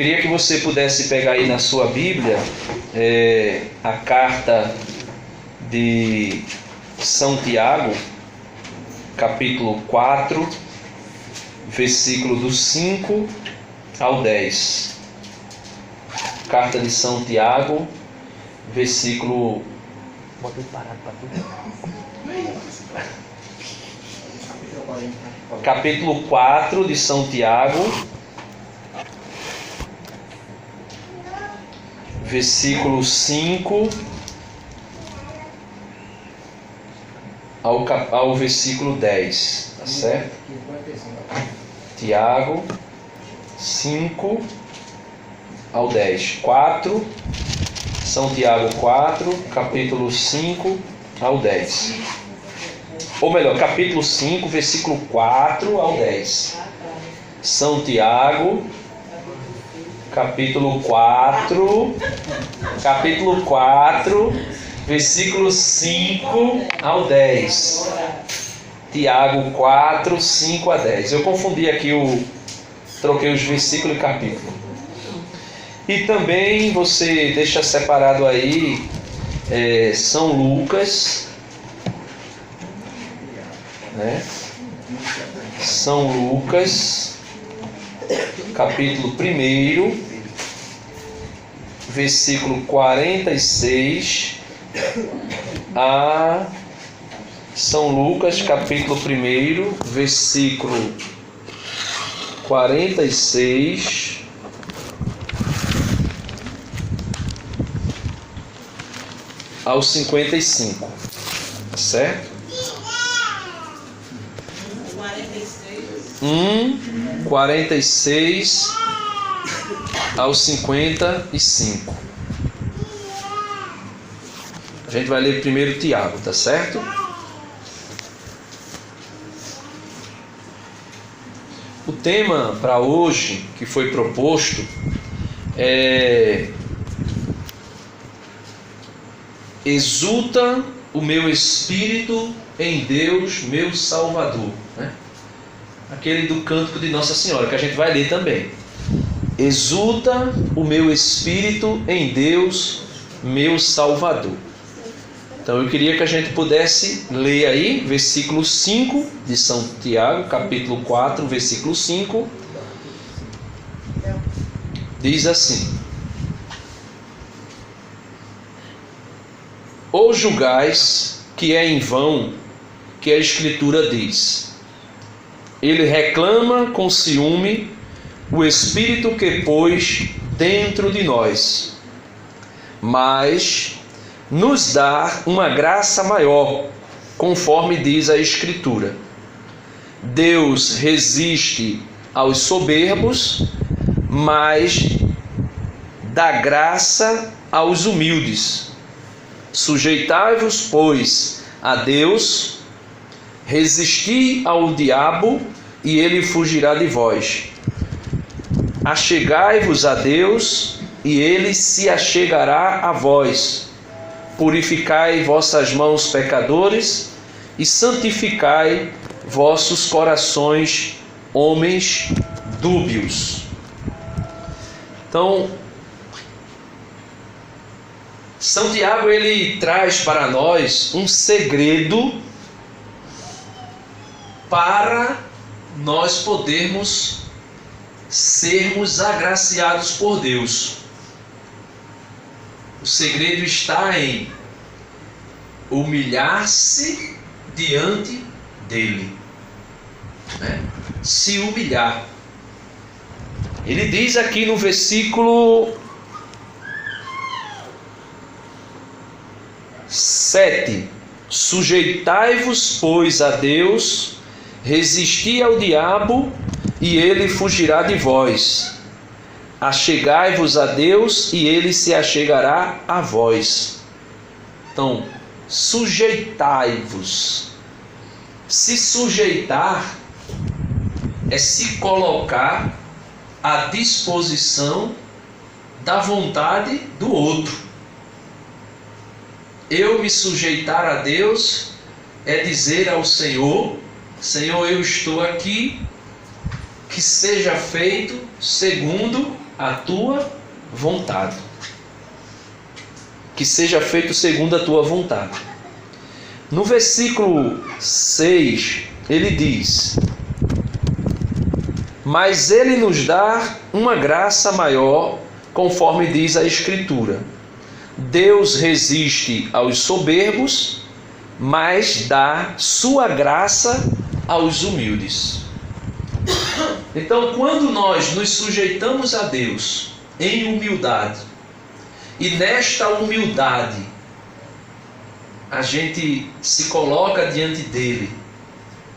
queria que você pudesse pegar aí na sua Bíblia a carta de São Tiago, capítulo 4, versículo do 5 ao 10. Carta de São Tiago, versículo... Capítulo 4 de São Tiago, versículo 5 ao versículo 10, tá certo? Tiago 5 ao 10. 4, São Tiago 4, capítulo 5 ao 10. Ou melhor, capítulo 5, versículo 4 ao 10. São Tiago, capítulo 4, versículo 5 ao 10. Tiago 4, 5 a 10. Eu confundi aqui, troquei os versículos e capítulo. E também você deixa separado aí São Lucas, né? São Lucas, capítulo 1, versículo 46 a São Lucas, capítulo 1, versículo 46 ao 55, certo? 46 ao 55. A gente vai ler primeiro Tiago, tá certo? O tema para hoje que foi proposto é: exulta o meu espírito em Deus, meu Salvador, né? Aquele do cântico de Nossa Senhora, que a gente vai ler também. Exulta o meu espírito em Deus, meu Salvador. Então eu queria que a gente pudesse ler aí, versículo 5 de São Tiago, capítulo 4, versículo 5. Diz assim: ou julgais que é em vão que a Escritura diz: ele reclama com ciúme o Espírito que pôs dentro de nós, mas nos dá uma graça maior, conforme diz a Escritura: Deus resiste aos soberbos, mas dá graça aos humildes. Sujeitai-vos, pois, a Deus, resisti ao diabo, e ele fugirá de vós. Achegai-vos a Deus, e ele se achegará a vós. Purificai vossas mãos, pecadores, e santificai vossos corações, homens dúbios. Então, São Tiago, ele traz para nós um segredo para nós podermos sermos agraciados por Deus. O segredo está em humilhar-se diante dele, né? Se humilhar. Ele diz aqui no versículo 7: sujeitai-vos, pois, a Deus, resisti ao diabo, e ele fugirá de vós. Achegai-vos a Deus, e ele se achegará a vós. Então, sujeitai-vos. Se sujeitar é se colocar à disposição da vontade do outro. Eu me sujeitar a Deus é dizer ao Senhor: Senhor, eu estou aqui, que seja feito segundo a tua vontade. Que seja feito segundo a tua vontade. No versículo 6, ele diz: mas ele nos dá uma graça maior, conforme diz a Escritura. Deus resiste aos soberbos, mas dá sua graça aos humildes. Então, quando nós nos sujeitamos a Deus em humildade, e nesta humildade a gente se coloca diante dele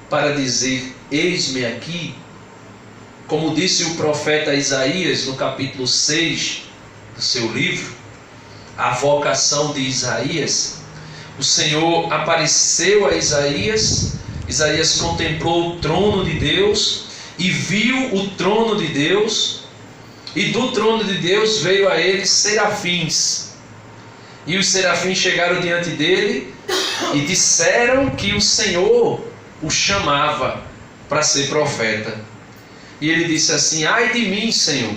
para dizer: eis-me aqui, como disse o profeta Isaías no capítulo 6 do seu livro, a vocação de Isaías. O Senhor apareceu a Isaías, Isaías contemplou o trono de Deus e viu o trono de Deus, e do trono de Deus veio a ele serafins, e os serafins chegaram diante dele e disseram que o Senhor o chamava para ser profeta. E ele disse assim: ai de mim, Senhor,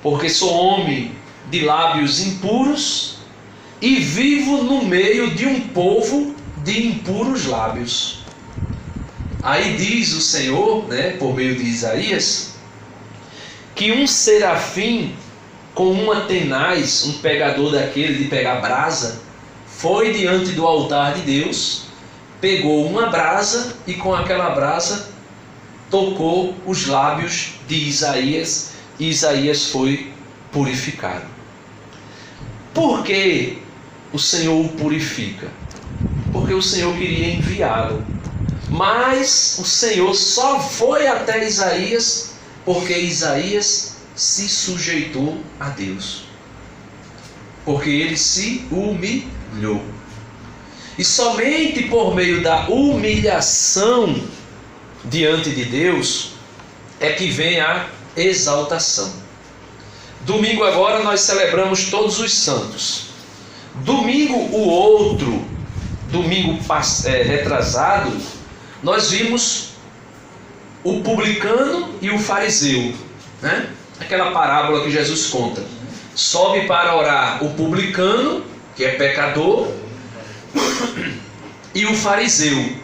porque sou homem de lábios impuros e vivo no meio de um povo de impuros lábios. Aí diz o Senhor, por meio de Isaías, que um serafim com uma tenaz, um pegador daquele de pegar brasa, foi diante do altar de Deus, pegou uma brasa e com aquela brasa tocou os lábios de Isaías, e Isaías foi purificado. Por que o Senhor o purifica? Porque o Senhor queria enviá-lo. Mas o Senhor só foi até Isaías porque Isaías se sujeitou a Deus. Porque ele se humilhou. E somente por meio da humilhação diante de Deus é que vem a exaltação. Domingo agora nós celebramos todos os santos. Domingo o outro, domingo retrasado, nós vimos o publicano e o fariseu, aquela parábola que Jesus conta. Sobe para orar o publicano, que é pecador, e o fariseu,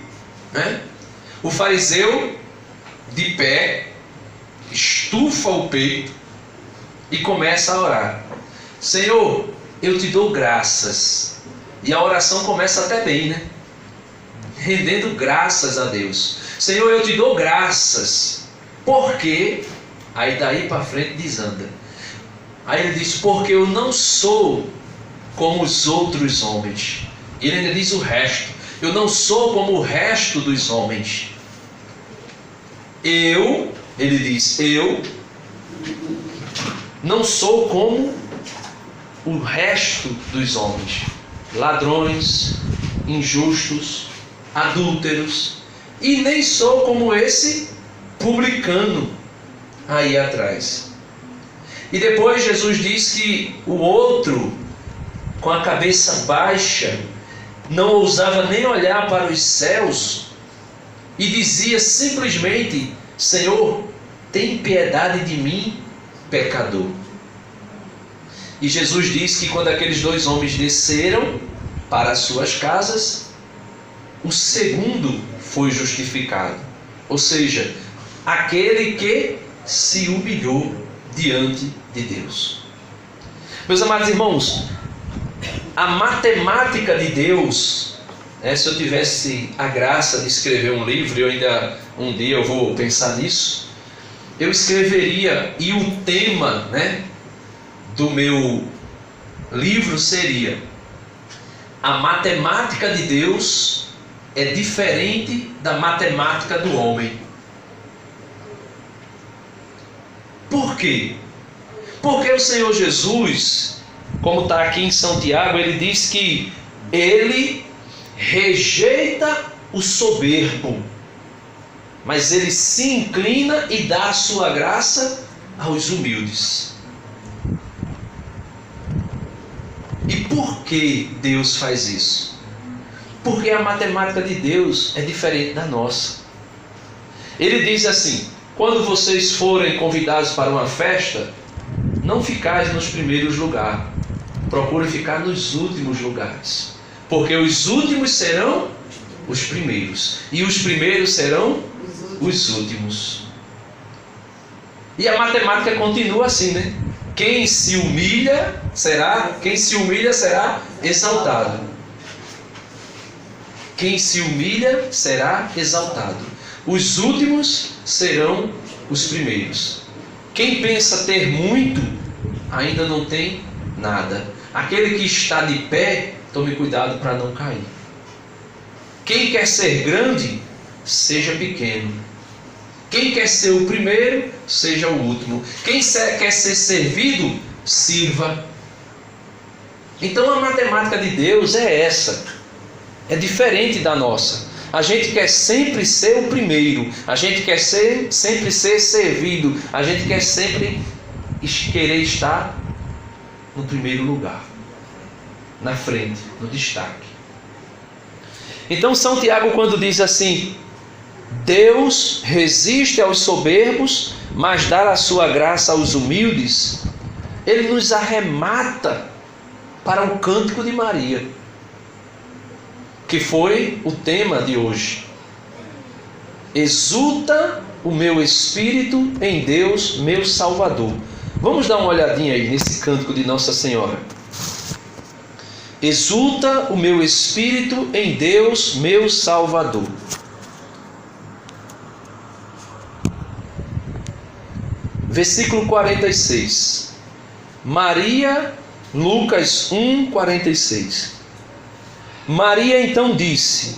O fariseu de pé estufa o peito e começa a orar: Senhor, eu te dou graças. E a oração começa até bem, rendendo graças a Deus. Senhor, eu te dou graças. Por quê? Aí daí para frente desanda. Aí ele diz: porque eu não sou como os outros homens. E ele ainda diz o resto: eu não sou como o resto dos homens. Ele diz, eu não sou como o resto dos homens. Ladrões, injustos, adúlteros, e nem sou como esse publicano aí atrás. E depois Jesus diz que o outro, com a cabeça baixa, não ousava nem olhar para os céus e dizia simplesmente: Senhor, tem piedade de mim, pecador. E Jesus diz que quando aqueles dois homens desceram para as suas casas, o segundo foi justificado. Ou seja, aquele que se humilhou diante de Deus. Meus amados irmãos, a matemática de Deus, se eu tivesse a graça de escrever um livro, e ainda um dia eu vou pensar nisso, eu escreveria, e o tema do meu livro seria: a matemática de Deus é diferente da matemática do homem. Por quê? Porque o Senhor Jesus, como está aqui em São Tiago, ele diz que ele rejeita o soberbo, mas ele se inclina e dá a sua graça aos humildes. E por que Deus faz isso? Porque a matemática de Deus é diferente da nossa. Ele diz assim: quando vocês forem convidados para uma festa, não ficais nos primeiros lugares. Procure ficar nos últimos lugares. Porque os últimos serão os primeiros. E os primeiros serão os últimos. E a matemática continua assim, né? Quem se humilha será exaltado. Quem se humilha será exaltado. Os últimos serão os primeiros. Quem pensa ter muito, ainda não tem nada. Aquele que está de pé, tome cuidado para não cair. Quem quer ser grande, seja pequeno. Quem quer ser o primeiro, seja o último. Quem quer ser servido, sirva. Então a matemática de Deus é essa. É diferente da nossa. A gente quer sempre ser o primeiro. A gente quer sempre ser servido. A gente quer sempre querer estar no primeiro lugar. Na frente, no destaque. Então São Tiago, quando diz assim: Deus resiste aos soberbos, mas dá a sua graça aos humildes, ele nos arremata para o cântico de Maria, que foi o tema de hoje. Exulta o meu espírito em Deus, meu Salvador. Vamos dar uma olhadinha aí nesse cântico de Nossa Senhora. Exulta o meu espírito em Deus, meu Salvador. Versículo 46. Maria, Lucas 1, 46. Maria então disse: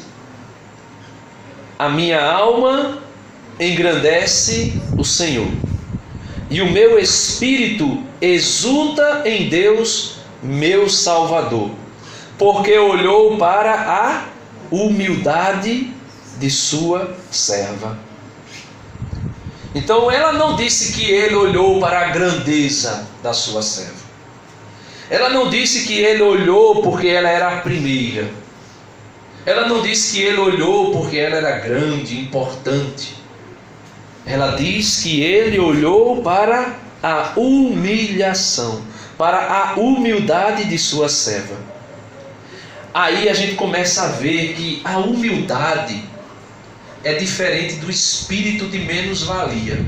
a minha alma engrandece o Senhor, e o meu espírito exulta em Deus, meu Salvador, porque olhou para a humildade de sua serva. Então ela não disse que ele olhou para a grandeza da sua serva. Ela não disse que ele olhou porque ela era a primeira. Ela não disse que ele olhou porque ela era grande, importante. Ela diz que ele olhou para a humilhação, para a humildade de sua serva. Aí a gente começa a ver que a humildade é diferente do espírito de menos-valia.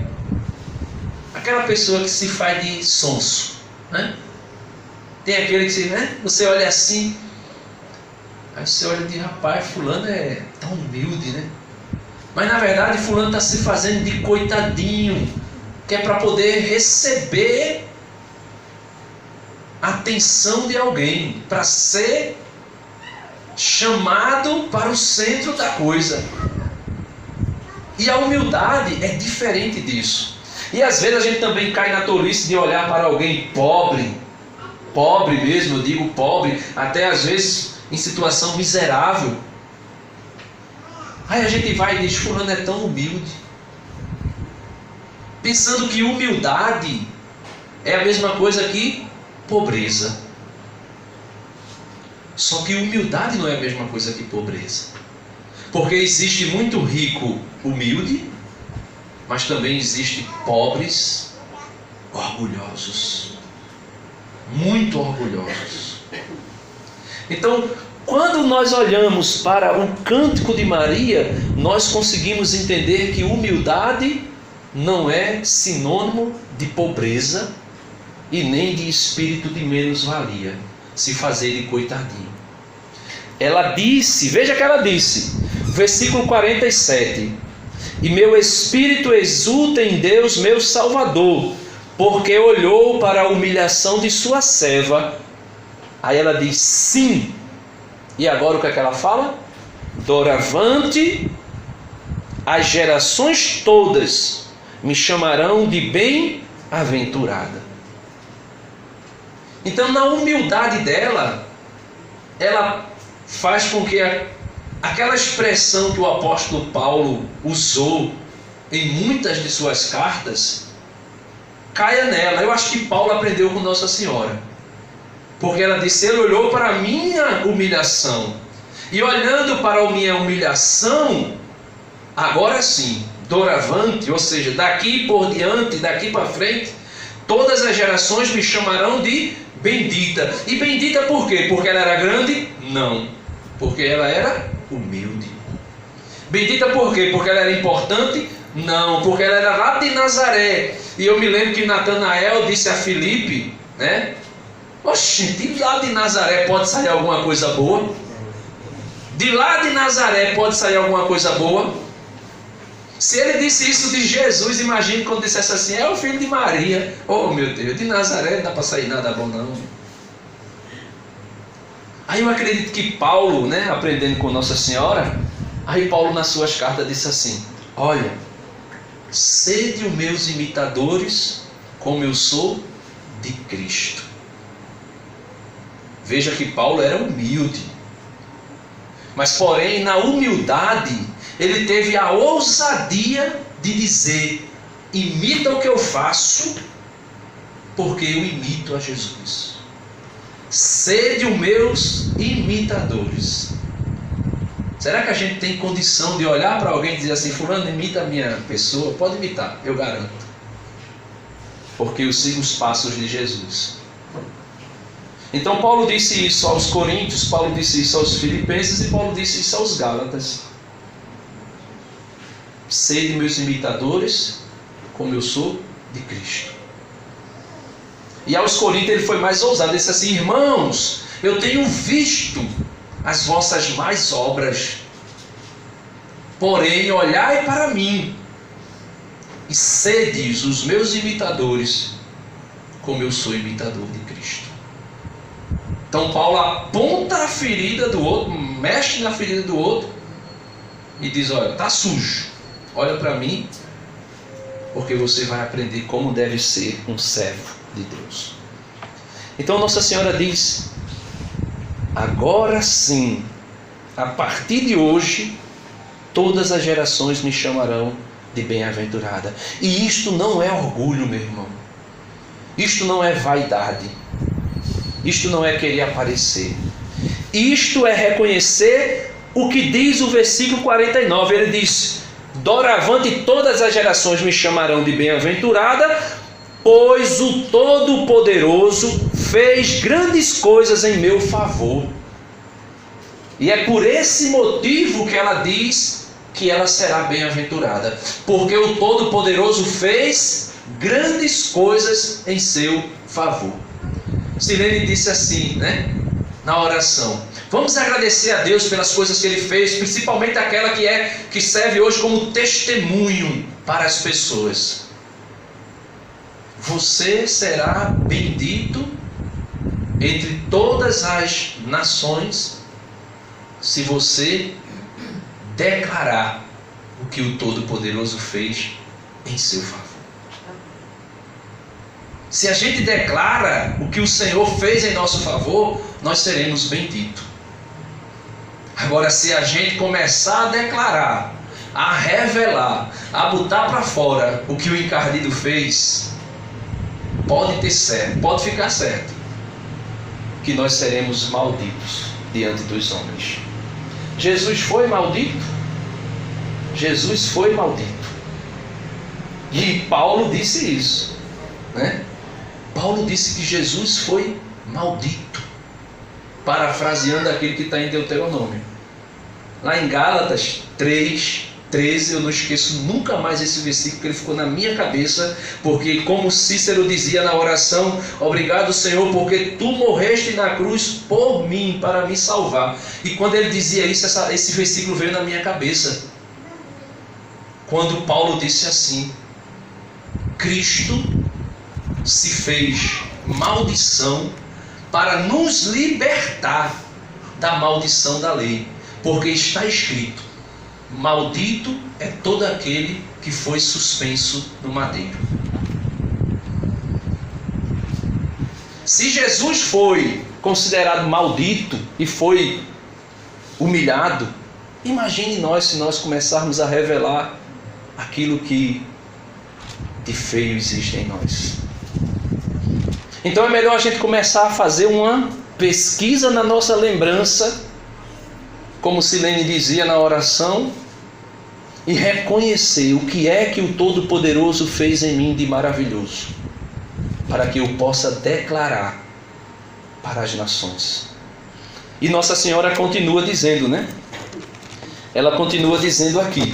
Aquela pessoa que se faz de sonso, né? Tem aquele que você olha assim, aí você olha e diz: rapaz, fulano é tão humilde, né? Mas na verdade fulano está se fazendo de coitadinho, que é para poder receber a atenção de alguém, para ser chamado para o centro da coisa. E a humildade é diferente disso. E às vezes a gente também cai na tolice de olhar para alguém pobre mesmo, eu digo pobre, até às vezes em situação miserável. Aí a gente vai e diz: fulano é tão humilde, pensando que humildade é a mesma coisa que pobreza. Só que humildade não é a mesma coisa que pobreza. Porque existe muito rico humilde, mas também existe pobres orgulhosos. Muito orgulhosos. Então, quando nós olhamos para o cântico de Maria, nós conseguimos entender que humildade não é sinônimo de pobreza e nem de espírito de menos-valia, se fazer de coitadinho. Ela disse, veja que ela disse, versículo 47: e meu espírito exulta em Deus, meu Salvador, porque olhou para a humilhação de sua serva. Aí ela diz sim. E agora o que é que ela fala? Doravante as gerações todas me chamarão de bem-aventurada. Então, na humildade dela, ela faz com que aquela expressão que o apóstolo Paulo usou em muitas de suas cartas caia nela. Eu acho que Paulo aprendeu com Nossa Senhora, porque ela disse: ele olhou para a minha humilhação, e olhando para a minha humilhação, agora sim, doravante, ou seja, daqui por diante, daqui para frente, todas as gerações me chamarão de bendita. E bendita por quê? Porque ela era grande? Não. Porque ela era humilde. Bendita por quê? Porque ela era importante? Não. Porque ela era lá de Nazaré. E eu me lembro que Natanael disse a Filipe, né? Oxe, de lá de Nazaré pode sair alguma coisa boa? De lá de Nazaré pode sair alguma coisa boa? Se ele disse isso de Jesus, imagine quando dissesse assim, é o filho de Maria. Oh meu Deus, de Nazaré não dá para sair nada bom não. Aí eu acredito que Paulo, né, aprendendo com Nossa Senhora, aí Paulo nas suas cartas disse assim, olha, sede os meus imitadores, como eu sou de Cristo. Veja que Paulo era humilde, mas porém na humildade ele teve a ousadia de dizer, imita o que eu faço, porque eu imito a Jesus. Sede os meus imitadores. Será que a gente tem condição de olhar para alguém e dizer assim, fulano, imita a minha pessoa? Pode imitar, eu garanto. Porque eu sigo os passos de Jesus. Então Paulo disse isso aos Coríntios, Paulo disse isso aos Filipenses e Paulo disse isso aos Gálatas. Sede meus imitadores, como eu sou de Cristo. E aos Coríntios ele foi mais ousado, ele disse assim, irmãos, eu tenho visto as vossas mais obras, porém olhai para mim, e sedes os meus imitadores, como eu sou imitador de Cristo. Então Paulo aponta a ferida do outro, mexe na ferida do outro, e diz, olha, está sujo, olha para mim, porque você vai aprender como deve ser um servo de Deus. Então Nossa Senhora diz, agora sim, a partir de hoje, todas as gerações me chamarão de bem-aventurada. E isto não é orgulho, meu irmão. Isto não é vaidade. Isto não é querer aparecer. Isto é reconhecer o que diz o versículo 49. Ele diz, doravante todas as gerações me chamarão de bem-aventurada, pois o Todo-Poderoso fez grandes coisas em meu favor. E é por esse motivo que ela diz que ela será bem-aventurada. Porque o Todo-Poderoso fez grandes coisas em seu favor. Silene disse assim, né, na oração, vamos agradecer a Deus pelas coisas que Ele fez, principalmente aquela que serve hoje como testemunho para as pessoas. Você será bendito entre todas as nações se você declarar o que o Todo-Poderoso fez em seu favor. Se a gente declara o que o Senhor fez em nosso favor, nós seremos benditos. Agora, se a gente começar a declarar, a revelar, a botar para fora o que o encardido fez, pode ter certo, pode ficar certo, que nós seremos malditos diante dos homens. Jesus foi maldito? Jesus foi maldito. E Paulo disse isso, né? Paulo disse que Jesus foi maldito, parafraseando aquele que está em Deuteronômio. Lá em Gálatas 3:13, eu não esqueço nunca mais esse versículo, que ele ficou na minha cabeça, porque como Cícero dizia na oração, obrigado Senhor, porque tu morreste na cruz por mim, para me salvar. E quando ele dizia isso, esse versículo veio na minha cabeça. Quando Paulo disse assim, Cristo se fez maldição para nos libertar da maldição da lei, porque está escrito, maldito é todo aquele que foi suspenso no madeiro. Se Jesus foi considerado maldito e foi humilhado, imagine nós se nós começarmos a revelar aquilo que de feio existe em nós. Então é melhor a gente começar a fazer uma pesquisa na nossa lembrança, como Silene dizia na oração, e reconhecer o que é que o Todo-Poderoso fez em mim de maravilhoso, para que eu possa declarar para as nações. E Nossa Senhora continua dizendo, né? Ela continua dizendo aqui,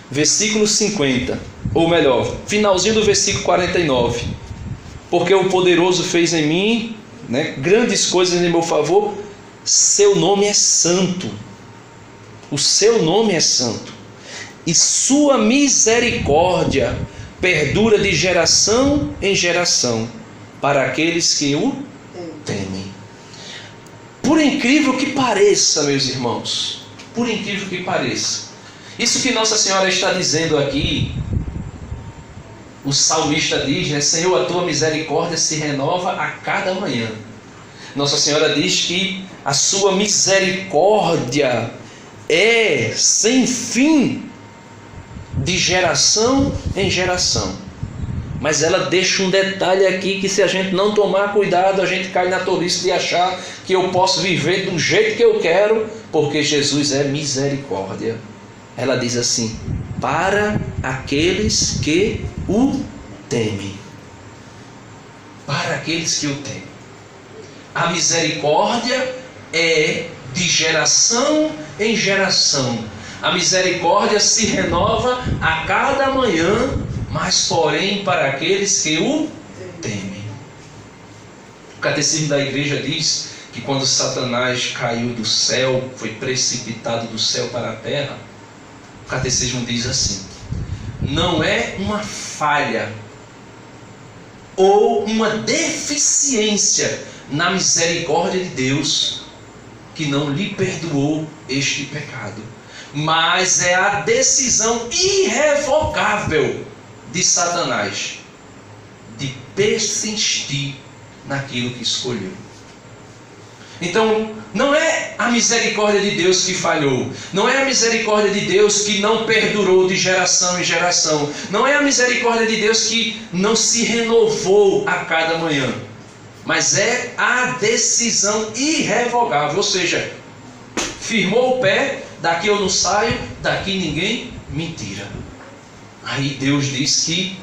versículo 50, ou melhor, finalzinho do versículo 49. Porque o poderoso fez em mim, né, grandes coisas em meu favor, seu nome é santo. O seu nome é santo. E sua misericórdia perdura de geração em geração para aqueles que o temem. Por incrível que pareça, meus irmãos, por incrível que pareça, isso que Nossa Senhora está dizendo aqui, o salmista diz, né? Senhor, a tua misericórdia se renova a cada manhã. Nossa Senhora diz que a sua misericórdia é sem fim, de geração em geração. Mas ela deixa um detalhe aqui que, se a gente não tomar cuidado, a gente cai na tolice de achar que eu posso viver do jeito que eu quero, porque Jesus é misericórdia. Ela diz assim: para aqueles que o temem. Para aqueles que o temem. A misericórdia é de geração em geração. A misericórdia se renova a cada manhã, mas porém para aqueles que o temem. O Catecismo da Igreja diz que quando Satanás caiu do céu, foi precipitado do céu para a terra, o Catecismo diz assim: não é uma falha ou uma deficiência na misericórdia de Deus que não lhe perdoou este pecado, mas é a decisão irrevogável de Satanás de persistir naquilo que escolheu. Então, não é a misericórdia de Deus que falhou, não é a misericórdia de Deus que não perdurou de geração em geração, não é a misericórdia de Deus que não se renovou a cada manhã, mas é a decisão irrevogável, ou seja, firmou o pé, daqui eu não saio, daqui ninguém me tira. Aí Deus diz que,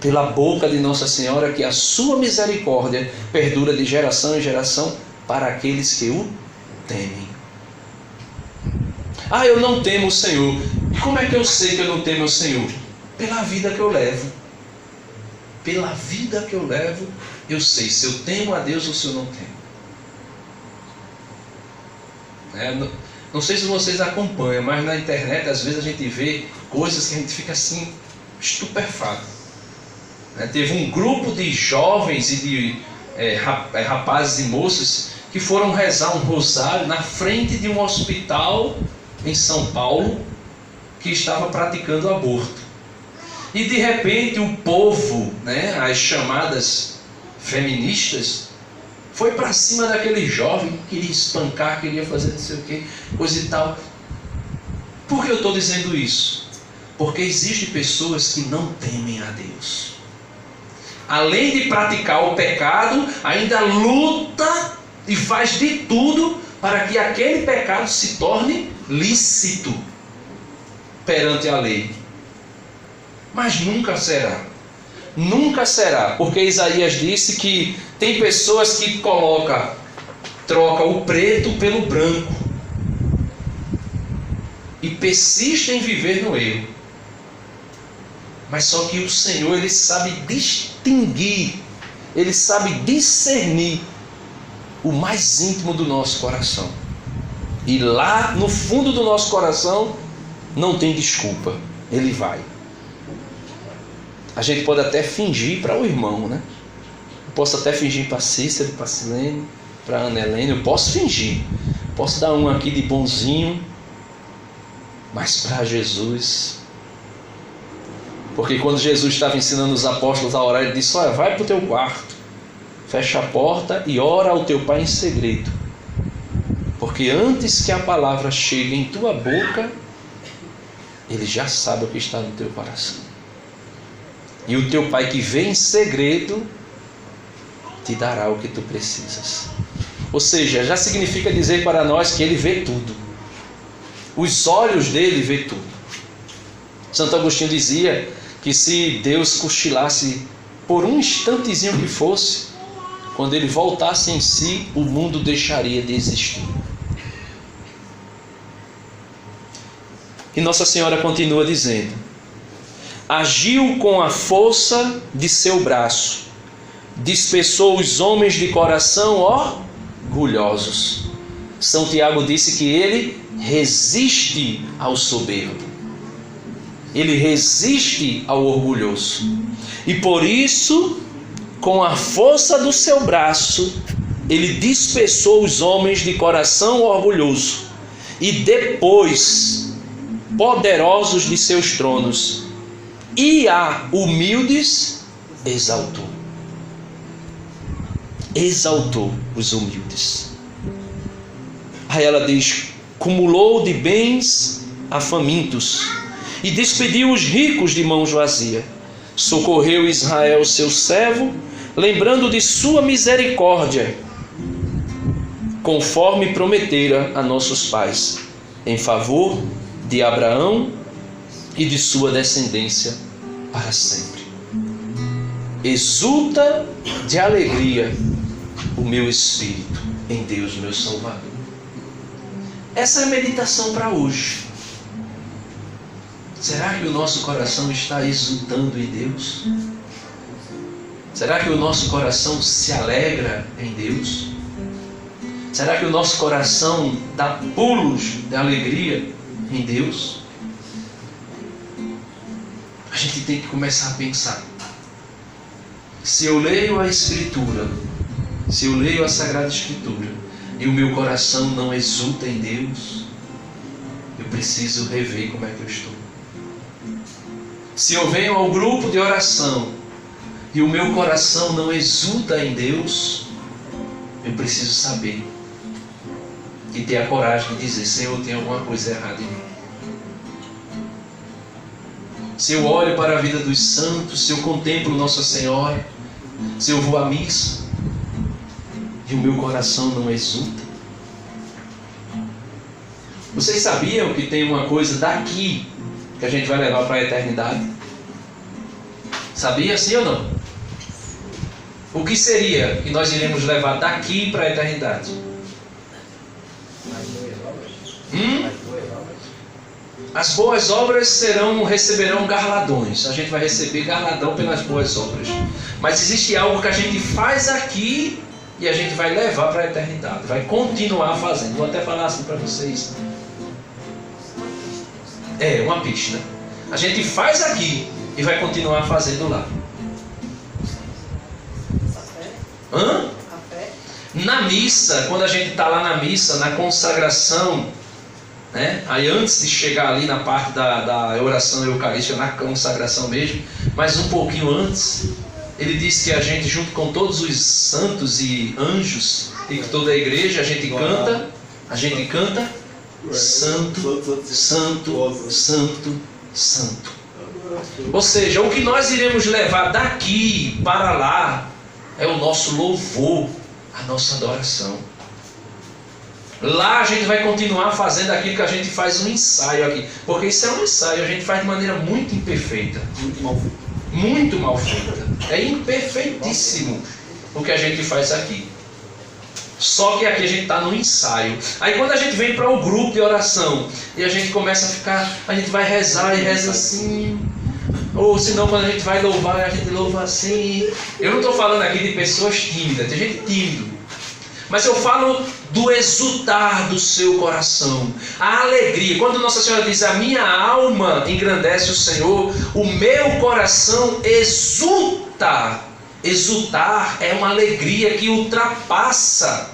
pela boca de Nossa Senhora, que a sua misericórdia perdura de geração em geração para aqueles que o temem. Ah, eu não temo o Senhor. E como é que eu sei que eu não temo o Senhor? Pela vida que eu levo. Pela vida que eu levo, eu sei se eu temo a Deus ou se eu não temo. Não sei se vocês acompanham, mas na internet às vezes a gente vê coisas que a gente fica assim, estupefato. Teve um grupo de jovens e de rapazes e moças que foram rezar um rosário na frente de um hospital em São Paulo que estava praticando aborto. E de repente o povo, as chamadas feministas, foi para cima daquele jovem, queria espancar, queria fazer não sei o que, coisa e tal. Por que eu estou dizendo isso? Porque existem pessoas que não temem a Deus. Além de praticar o pecado, ainda luta e faz de tudo para que aquele pecado se torne lícito perante a lei. Mas nunca será. Nunca será, porque Isaías disse que tem pessoas que trocam o preto pelo branco e persistem em viver no erro. Mas só que o Senhor, Ele sabe distinguir, Ele sabe discernir o mais íntimo do nosso coração. E lá no fundo do nosso coração não tem desculpa, Ele vai. A gente pode até fingir para o irmão, né? Eu posso até fingir para Cícero, para Silene, para Ana Helena. Eu posso fingir. Posso dar um aqui de bonzinho. Mas para Jesus... Porque quando Jesus estava ensinando os apóstolos a orar, Ele disse: olha, vai para o teu quarto, fecha a porta e ora ao teu Pai em segredo. Porque antes que a palavra chegue em tua boca, Ele já sabe o que está no teu coração. E o teu Pai que vê em segredo te dará o que tu precisas. Ou seja, já significa dizer para nós que Ele vê tudo. Os olhos dele vê tudo. Santo Agostinho dizia que se Deus cochilasse por um instantezinho que fosse, quando ele voltasse em si, o mundo deixaria de existir. E Nossa Senhora continua dizendo: agiu com a força de seu braço, dispersou os homens de coração orgulhosos. São Tiago disse que ele resiste ao soberbo, ele resiste ao orgulhoso, e por isso, com a força do seu braço, ele dispersou os homens de coração orgulhoso, e depois, poderosos de seus tronos, e a humildes exaltou. Exaltou os humildes. Aí ela diz: cumulou de bens a famintos e despediu os ricos de mãos vazias. Socorreu Israel, seu servo, lembrando de sua misericórdia, conforme prometera a nossos pais, em favor de Abraão e de sua descendência para sempre. Exulta de alegria o meu espírito em Deus, meu Salvador. Essa é a meditação para hoje. Será que o nosso coração está exultando em Deus? Será que o nosso coração se alegra em Deus? Será que o nosso coração dá pulos de alegria em Deus? A gente tem que começar a pensar. Se eu leio a Escritura, se eu leio a Sagrada Escritura e o meu coração não exulta em Deus, eu preciso rever como é que eu estou. Se eu venho ao grupo de oração e o meu coração não exulta em Deus, eu preciso saber e ter a coragem de dizer: Senhor, tem alguma coisa errada em mim. Se eu olho para a vida dos santos, se eu contemplo Nossa Senhora, se eu vou à missa e o meu coração não exulta. Vocês sabiam que tem uma coisa daqui que a gente vai levar para a eternidade? Sabia, sim ou não? O que seria que nós iremos levar daqui para a eternidade? As boas obras receberão galardões. A gente vai receber galardão pelas boas obras. Mas existe algo que a gente faz aqui e a gente vai levar para a eternidade. Vai continuar fazendo. Vou até falar assim para vocês. É uma pista. A gente faz aqui e vai continuar fazendo lá. Hã? Na missa, quando a gente está lá na missa, na consagração, né? Aí antes de chegar ali na parte da oração eucarística, na consagração mesmo, mas um pouquinho antes, ele diz que a gente, junto com todos os santos e anjos e toda a igreja, a gente canta Santo, Santo, Santo, Santo. Ou seja, o que nós iremos levar daqui para lá é o nosso louvor, a nossa adoração. Lá a gente vai continuar fazendo aquilo que a gente faz um ensaio aqui. Porque isso é um ensaio, a gente faz de maneira muito imperfeita. Muito mal feita. É imperfeitíssimo o que a gente faz aqui. Só que aqui a gente está no ensaio. Aí quando a gente vem para o grupo de oração e a gente começa a ficar, a gente vai rezar e reza assim. Ou senão quando a gente vai louvar, a gente louva assim. Eu não estou falando aqui de pessoas tímidas, tem gente tímida. Mas eu falo do exultar do seu coração, a alegria. Quando Nossa Senhora diz: a minha alma engrandece o Senhor, o meu coração exulta. Exultar é uma alegria que ultrapassa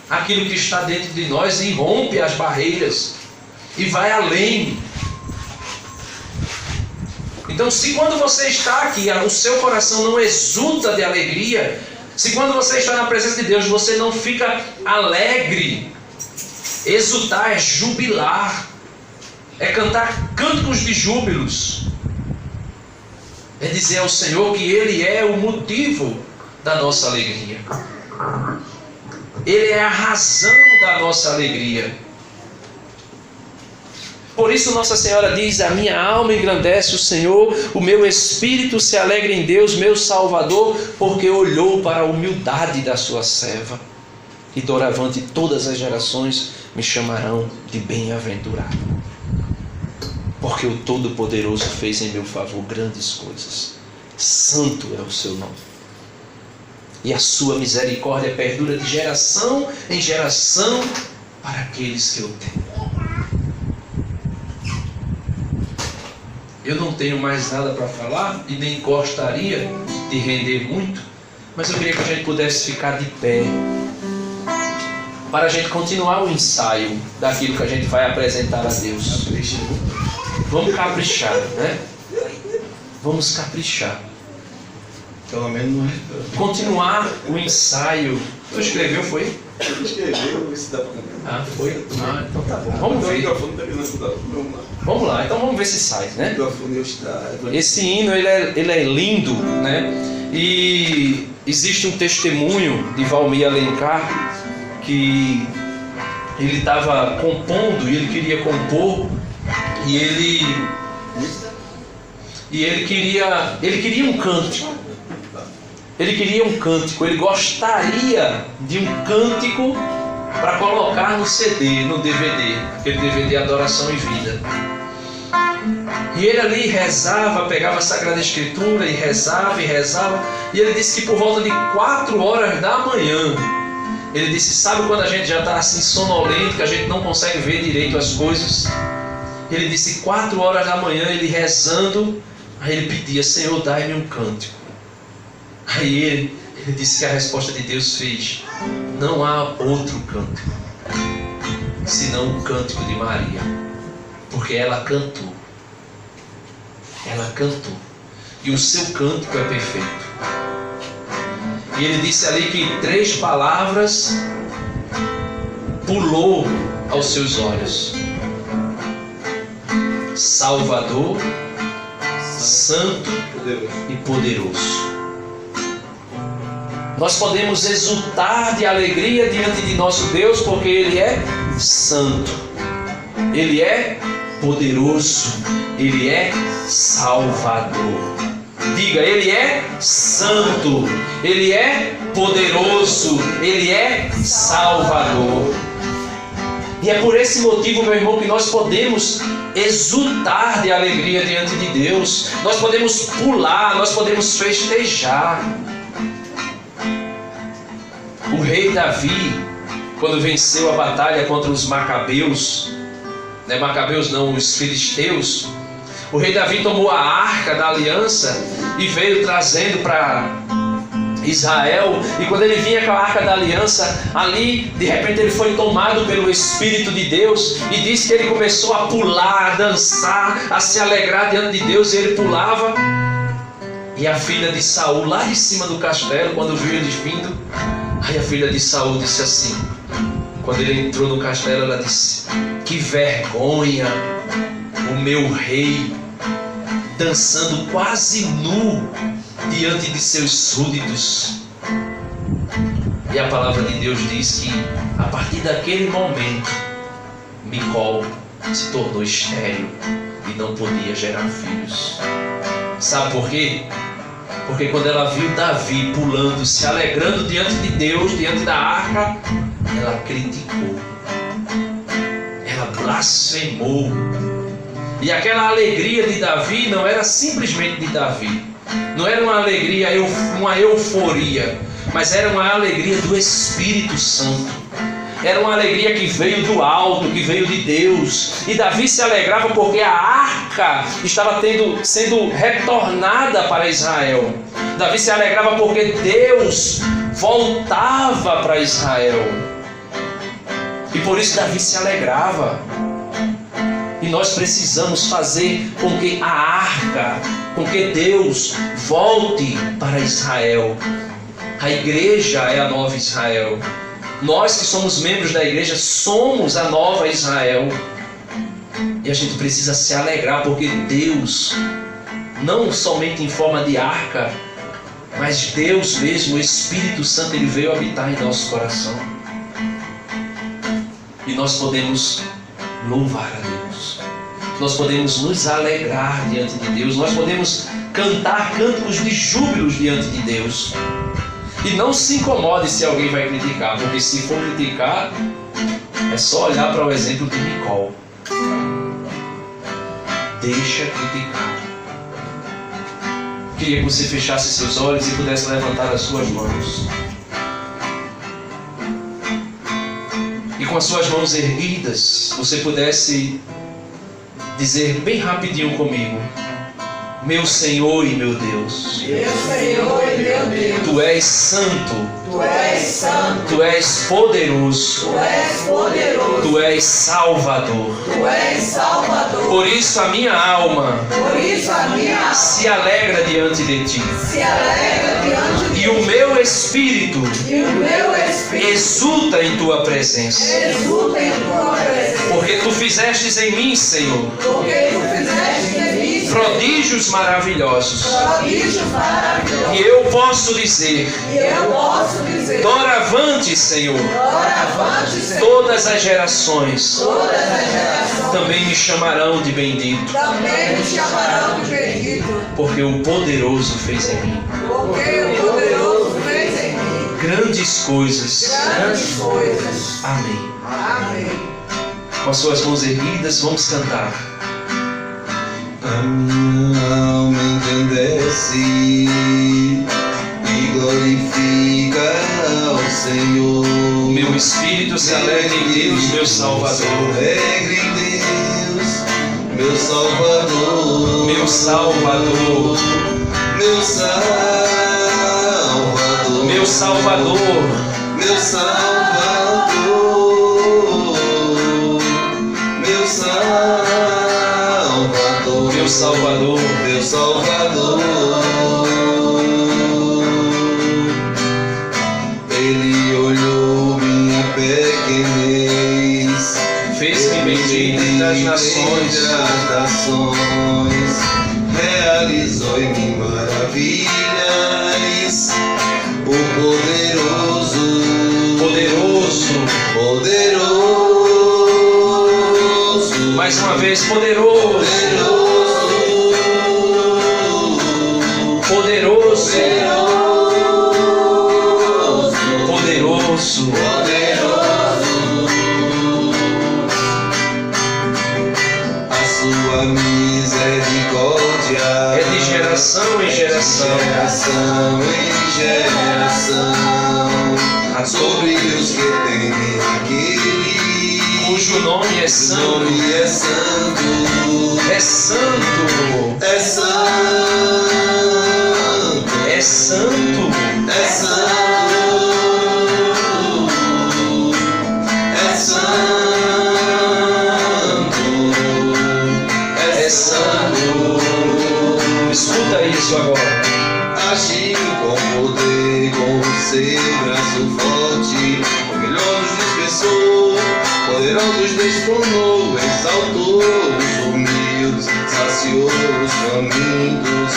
aquilo que está dentro de nós e rompe as barreiras e vai além. Então, se quando você está aqui, o seu coração não exulta de alegria, se quando você está na presença de Deus, você não fica alegre, exultar é jubilar, é cantar cânticos de júbilos, é dizer ao Senhor que Ele é o motivo da nossa alegria, Ele é a razão da nossa alegria. Por isso Nossa Senhora diz: a minha alma engrandece o Senhor, o meu espírito se alegra em Deus, meu Salvador, porque olhou para a humildade da sua serva. E doravante todas as gerações me chamarão de bem-aventurado. Porque o Todo-Poderoso fez em meu favor grandes coisas. Santo é o seu nome. E a sua misericórdia perdura de geração em geração para aqueles que o temem. Eu não tenho mais nada para falar e nem gostaria de render muito, mas eu queria que a gente pudesse ficar de pé para a gente continuar o ensaio daquilo que a gente vai apresentar a Deus. Vamos caprichar, né? Vamos caprichar. Pelo menos continuar o ensaio. Tu escreveu, foi? Escreveu, vê se dá pra cantar. Ah, foi? Ah, então tá bom. Vamos ver. Vamos lá, então vamos ver se sai, né? Esse hino, ele é lindo, né? E existe um testemunho de Valmir Alencar que ele estava compondo e ele queria compor e ele queria um cântico. Ele queria um cântico, ele gostaria de um cântico para colocar no CD, no DVD, aquele DVD Adoração e Vida. E ele ali rezava, pegava a Sagrada Escritura e rezava, e ele disse que por volta de 4 horas da manhã, ele disse: sabe quando a gente já está assim sonolento, que a gente não consegue ver direito as coisas? Ele disse: 4 horas da manhã, ele rezando, aí ele pedia: Senhor, dai-me um cântico. Aí ele disse que a resposta de Deus fez: não há outro cântico senão o cântico de Maria, porque ela cantou. Ela cantou. E o seu cântico é perfeito. E ele disse ali que 3 palavras pulou aos seus olhos: Salvador, Santo e Poderoso. Nós podemos exultar de alegria diante de nosso Deus, porque Ele é santo, Ele é poderoso, Ele é Salvador. Diga: Ele é santo, Ele é poderoso, Ele é Salvador. E é por esse motivo, meu irmão, que nós podemos exultar de alegria diante de Deus. Nós podemos pular, nós podemos festejar. O rei Davi, quando venceu a batalha contra os Macabeus, Macabeus não, os filisteus, o rei Davi tomou a arca da aliança e veio trazendo para Israel. E quando ele vinha com a arca da aliança, ali de repente ele foi tomado pelo Espírito de Deus, e diz que ele começou a pular, a dançar, a se alegrar diante de Deus. E ele pulava, e a filha de Saul, lá de cima do castelo, quando viu eles vindo, aí a filha de Saul disse assim, quando ele entrou no castelo, ela disse: que vergonha, o meu rei dançando quase nu diante de seus súditos. E a palavra de Deus diz que a partir daquele momento Micol se tornou estéril e não podia gerar filhos. Sabe por quê? Porque quando ela viu Davi pulando, se alegrando diante de Deus, diante da arca, ela criticou, ela blasfemou. E aquela alegria de Davi não era simplesmente de Davi, não era uma alegria, uma euforia, mas era uma alegria do Espírito Santo. Era uma alegria que veio do alto, que veio de Deus. E Davi se alegrava porque a arca estava sendo retornada para Israel. Davi se alegrava porque Deus voltava para Israel. E por isso Davi se alegrava. E nós precisamos fazer com que a arca, com que Deus volte para Israel. A igreja é a nova Israel. Nós que somos membros da igreja somos a nova Israel. E a gente precisa se alegrar porque Deus, não somente em forma de arca, mas Deus mesmo, o Espírito Santo, Ele veio habitar em nosso coração. E nós podemos louvar a Deus. nós podemos nos alegrar diante de Deus, nós podemos cantar cânticos de júbilos diante de Deus. E não se incomode se alguém vai criticar, porque se for criticar, é só olhar para o exemplo de Nicole. Deixa criticar. Queria que você fechasse seus olhos e pudesse levantar as suas mãos. E com as suas mãos erguidas, você pudesse dizer bem rapidinho comigo: meu Senhor e meu Deus, Meu Senhor e meu Deus, Tu és santo, Tu és santo, Tu és poderoso, Tu és poderoso, Tu és Salvador. Tu és Salvador. Por isso a minha alma Por isso a minha alma se alegra diante de Ti, se alegra diante de e o meu espírito ti, e o meu espírito exulta em Tua presença, exulta em tua presença, porque Tu fizestes em mim, Senhor, porque tu fizeste em mim prodígios maravilhosos. prodígios maravilhosos. E eu posso dizer, E eu posso dizer, doravante, Senhor, doravante, Senhor, todas as gerações todas as gerações também me chamarão de bendito, também me chamarão de bendito, porque o poderoso fez em mim porque o poderoso fez em mim grandes coisas. grandes coisas. Amém. Amém. Com as suas mãos erguidas, vamos cantar. A minha alma engrandece e glorifica ao Senhor. Meu espírito se alegra em Deus, meu Salvador. Alegre em Deus, meu Salvador. Meu Salvador, Meu Salvador. meu Salvador, Meu Salvador. Meu Salvador. meu Salvador. Meu Salvador. Ele olhou minha pequenez, Fez-me bendito entre as nações, realizou em mim maravilhas. O poderoso, poderoso, mais uma vez, poderoso, poderoso, poderoso. A sua misericórdia É de geração em geração, geração em geração, sobre os que temem aquele cujo nome é santo, nome é santo, é santo, é santo, é santo, é santo, é santo, é santo. Escuta isso agora. Agiu com poder, com o seu braço forte, orgulhosos dispersou, poderosos destronou, exaltou os humildes, saciou os famintos,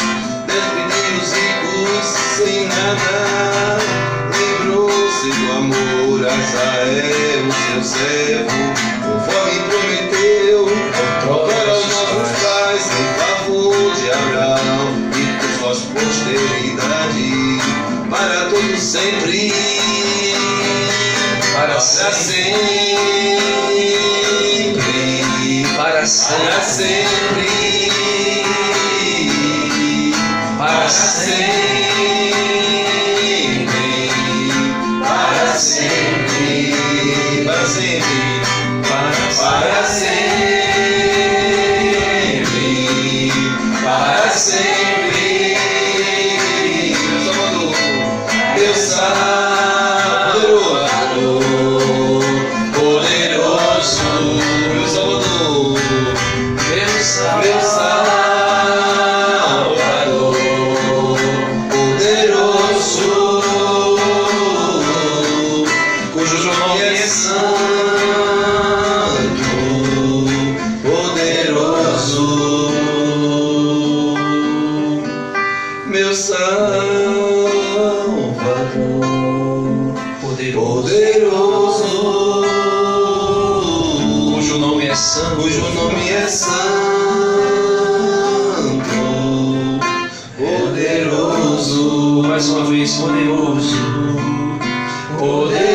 despediu os ricos sem nada, lembrou-se do amor a Israel, seu servo, conforme prometeu, outrora aos nossos pais, em favor de Abraão e por sua posteridade, para todo sempre, Para sempre, sempre, para sempre, para para sempre, sempre, para sempre, para sempre, para para sempre, sempre, para sempre, meu Salvador, poderoso, meu Salvador, meu meu Salvador, poderoso, cujo nome é santo, poderoso, meu Salvador, poderoso, poderoso, cujo nome é santo, cujo nome é santo, mais uma vez, poderoso, poderoso.